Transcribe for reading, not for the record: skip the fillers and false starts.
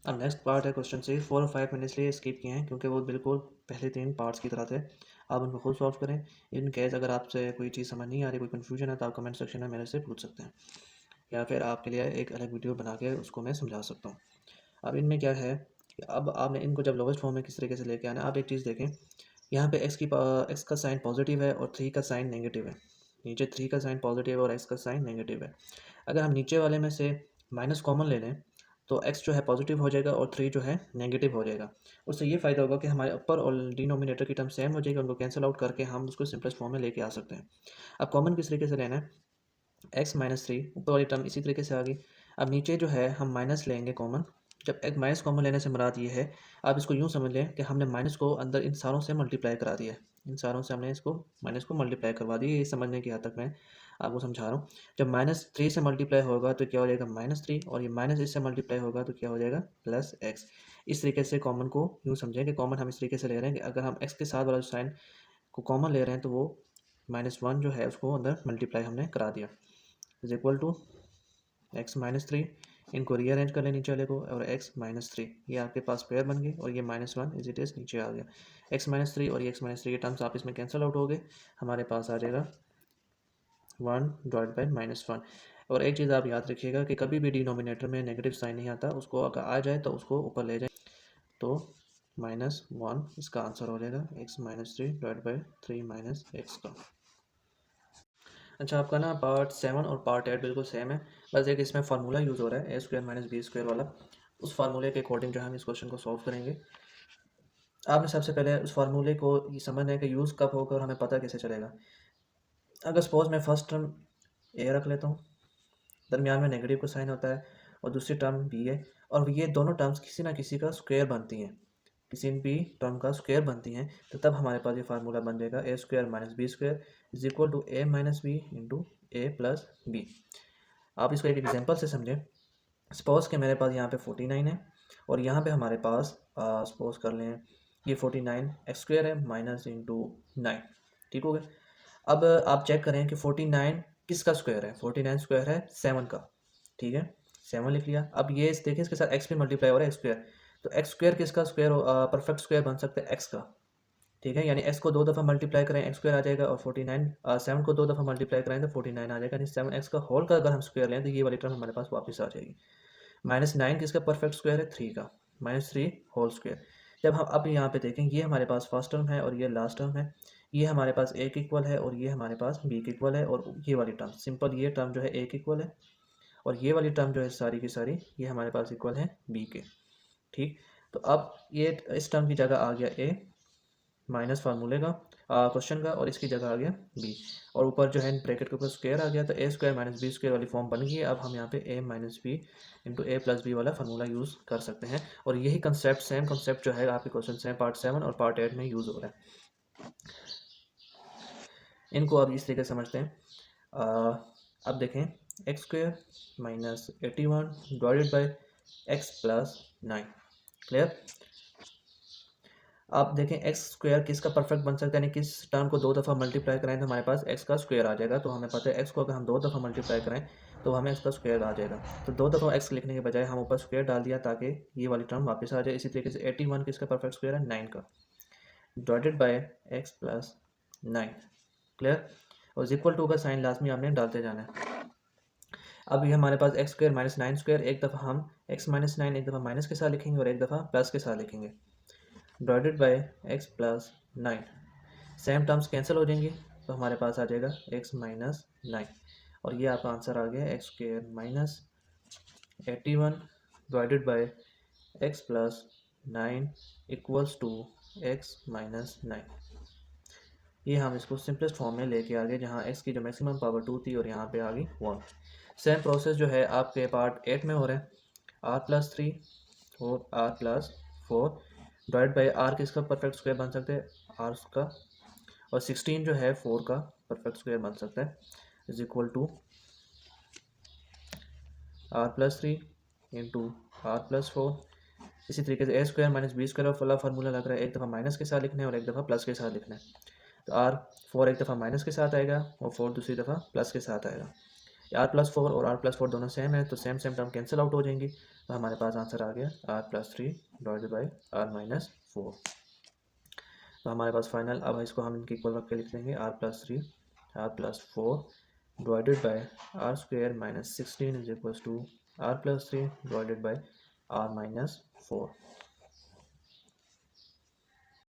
अब next part है question से 4 और 5 मैंने इसलिए स्किप किए हैं क्योंकि वो बिल्कुल पहले 3 पार्ट्स की तरह थे। आप उनको खुद सॉल्व करें। इन केस अगर आपसे कोई चीज़ समझ नहीं आ रही, कोई कन्फ्यूजन है, तो आप कमेंट सेक्शन में मेरे से पूछ सकते हैं, या फिर आपके लिए एक अलग वीडियो बना के उसको मैं समझा सकता हूँ। अब इनमें क्या है कि अब आपने इनको जब लोवेस्ट फॉर्म में किस तरीके से लेके आना है, आप एक चीज़ देखें। यहाँ पे एक्स का साइन पॉजिटिव है और 3 का साइन नेगेटिव है। नीचे 3 का साइन पॉजिटिव है और एक्स का साइन नेगेटिव है। अगर हम नीचे वाले में से माइनस कॉमन ले लें तो एक्स जो है पॉजिटिव हो जाएगा और 3 जो है नेगेटिव हो जाएगा। उससे ये फ़ायदा होगा कि हमारे अपर और डिनोमिनेटर की टर्म सेम हो जाएगी, उनको कैंसिल आउट करके हम उसको सिंपलेस्ट फॉर्म में लेके आ सकते हैं। अब कॉमन किस तरीके से लेना है, एक्स माइनस 3 ऊपर वाली टर्म इसी तरीके से आ गई। अब नीचे जो है हम माइनस लेंगे कॉमन। जब एक माइनस कॉमन लेने से मुराद ये है, आप इसको यूँ समझ लें कि हमने माइनस को अंदर इन सारों से मल्टीप्लाई करा दिया है। इन सारों से हमने इसको माइनस को मल्टीप्लाई करवा दिया। ये समझने की हद तक मैं आपको समझा रहा हूँ। जब माइनस 3 से मल्टीप्लाई होगा तो क्या हो जाएगा -3, और ये माइनस इससे मल्टीप्लाई होगा तो क्या हो जाएगा +x। इस तरीके से कॉमन को यूँ समझें कि कॉमन हम इस तरीके से ले रहे हैं कि अगर हम x के साथ वाला साइन को कॉमन ले रहे हैं तो वो -1 जो है उसको अंदर मल्टीप्लाई हमने करा दिया, इज इक्वल टू x-3। इनको रीअरेंज कर लें नीचे वाले को, और x-3 ये आपके पास स्क्वायर बन गए और ये -1 इज इट इज़ नीचे आ गया। x-3 और ये x-3 के टर्म्स आप इसमें कैंसिल आउट हो गए। हमारे पास आ जाएगा 1/-1। और एक चीज़ आप याद रखिएगा कि कभी भी डिनोमिनेटर में नेगेटिव साइन नहीं आता, उसको अगर आ जाए तो उसको ऊपर ले जाए, तो -1 इसका आंसर हो जाएगा x-3/3 x का। अच्छा, आपका ना पार्ट 7 और पार्ट 8 बिल्कुल सेम है, बस एक इसमें फार्मूला यूज़ हो रहा है a² - b² वाला। उस फार्मूले के अकॉर्डिंग जो है हम इस क्वेश्चन को सॉल्व करेंगे। आपने सबसे पहले उस फार्मूले को ये समझना है कि यूज़ कब होगा और हमें पता कैसे चलेगा। अगर सपोज मैं फर्स्ट टर्म a रख लेता हूँ, दरमियान में नेगेटिव का साइन होता है, और दूसरी टर्म b है, और ये दोनों टर्म्स किसी ना किसी का स्क्वायर बनती हैं, किसी भी टर्म का स्क्वायर बनती हैं, तो तब हमारे पास ये फार्मूला बन जाएगा a² - b² is equal to a - b into a plus b। आप इसको एक एग्जांपल से समझें। सपोज़ कि मेरे पास यहाँ पे 49 है, और यहाँ पे हमारे पास सपोज़ कर लें ये 49 x² है माइनस इंटू 9। ठीक हो गया। अब आप चेक करें कि 49 किसका स्क्वायर है। 49 स्क्वायर है 7 का। ठीक है, 7 लिख लिया। अब ये देखिए इसके साथ x भी मल्टीप्लाई हो रहा है, x²। तो x² किसका स्क्वायर परफेक्ट स्क्वायर बन सकता है, x का। ठीक है, यानी x को 2 दफ़ा मल्टीप्लाई करें x² आ जाएगा, और 7 को 2 दफ़ा मल्टीप्लाई करें तो 49 आ जाएगा। यानी 7x का होल का अगर हम स्क्वायर लें तो ये वाली टर्म हमारे पास वापस आ जाएगी। -9 किसका परफेक्ट स्क्वायर है, 3 का। -3 होल स्क्वायर। जब हम अब यहाँ पे देखें, ये हमारे पास फर्स्ट टर्म है और ये लास्ट टर्म है। ये हमारे पास a के इक्वल है और ये हमारे पास b के इक्वल है, और ये वाली टर्म सिंपल, ये टर्म जो है a के इक्वल है, और ये वाली टर्म जो है सारी की सारी ये हमारे पास इक्वल है b के। ठीक, तो अब ये इस टर्म की जगह आ गया a माइनस फार्मूले का क्वेश्चन का, और इसकी जगह आ गया b, और ऊपर जो है ब्रैकेट के ऊपर स्क्वायर आ गया, तो a² - b² वाली फॉर्म बन गई है। अब हम यहाँ पे a - b into a plus b वाला फार्मूला यूज़ कर सकते हैं, और यही कंसेप्ट, सेम कंसेप्ट जो है आपके क्वेश्चन से पार्ट 7 और पार्ट 8 में यूज़ हो रहा है। इनको अब इस तरीके से समझते हैं। अब देखें, x² - 81 divided by x plus 9। Clear. आप देखें x² किसका परफेक्ट बन सकता है, यानी किस टर्म को 2 दफ़ा मल्टीप्लाई कराएं तो हमारे पास x का स्क्वायर आ जाएगा। तो हमें पता है x को अगर हम 2 दफ़ा मल्टीप्लाई करें तो हमें x का स्क्वायर आ जाएगा। तो 2 दफ़ा x लिखने के बजाय हम ऊपर स्क्वायर डाल दिया ताकि ये वाली टर्म वापस आ जाए। इसी तरीके से 81 किसका परफेक्ट स्क्वायर है, 9 का, divided by x plus 9। Clear. और इक्वल टू का साइन लास्ट में आपने डालते जाना है। अब ये हमारे पास x² - 9², एक दफ़ा हम x - 9 एक दफ़ा माइनस के साथ लिखेंगे और एक दफ़ा प्लस के साथ लिखेंगे, divided by x plus 9। Same terms cancel हो जाएंगे, तो हमारे पास आ जाएगा x माइनस 9, और ये आपका आंसर आ गया x² - 81 divided by x plus 9 equals to x minus 9। ये हम इसको सिंपलेस्ट फॉर्म में लेके आ गए, जहाँ x की जो मैक्सिमम पावर 2 थी और यहाँ पे आ गई 1। सेम प्रोसेस जो है आपके पार्ट 8 में हो रहा है। r+3 और r+4 डिवाइड बाई r किसका परफेक्ट स्क्वायर बन सकते हैं, r का, और 16 जो है 4 का परफेक्ट स्क्वायर बन सकता है, is equal to r+3 into r+4। इसी तरीके से a² - b² वाला फार्मूला लग रहा है, एक दफ़ा माइनस के साथ लिखना है और एक दफ़ा प्लस के साथ लिखना है। तो r4 एक दफ़ा माइनस के साथ आएगा और 4 दूसरी दफ़ा प्लस के साथ आएगा। आर प्लस फोर और आर प्लस फोर दोनों सेम है, तो same same term cancel out हो जाएंगी, तो हमारे पास आंसर आ गया R plus three divided by R minus four. तो हमारे पास फाइनल, अब इसको हम इनके इक्वल रख के लिख देंगे R plus three R plus four divided by R square minus 16 is equal to R plus three divided by R minus four.